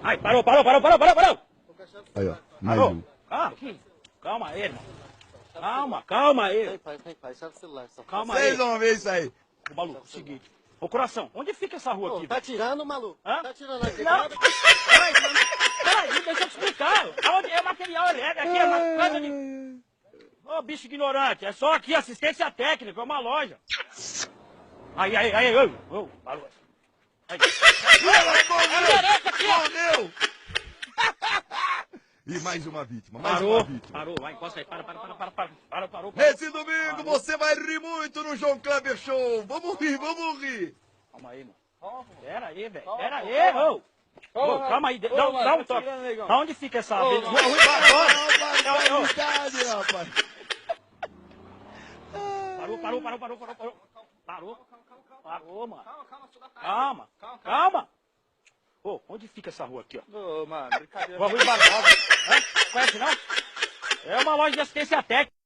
Ai, parou! Aí, ó. Mais Parou! um. Calma aí, irmão. Calma aí. Pai, sai do celular. Calma aí. Vocês vão ver isso aí. Ô, maluco, seguinte. Ô, coração, onde fica essa rua aqui, Tá velho? tirando, maluco? Hã? Tá tirando aqui. Não, peraí, deixa eu te explicar. Aonde é material elétrico? Aqui é uma casa de... Ô, bicho ignorante, é só aqui assistência técnica, é uma loja. Aí, ô, parou. Aí. Morreu! E mais uma vítima, mais uma vítima. Parou, vai, encosta aí, parou. Nesse domingo você vai rir muito no João Kleber Show. Vamos rir. Calma aí, mano. Pera aí, velho. Ô, calma aí, dá um toque. Aonde fica essa... Barbaridade, rapaz. Parou, mano. Calma. Ô, onde fica essa rua aqui, ó? Ô, mano, brincadeira. Rua Rui Barbosa. Conhece não? É uma loja de assistência técnica.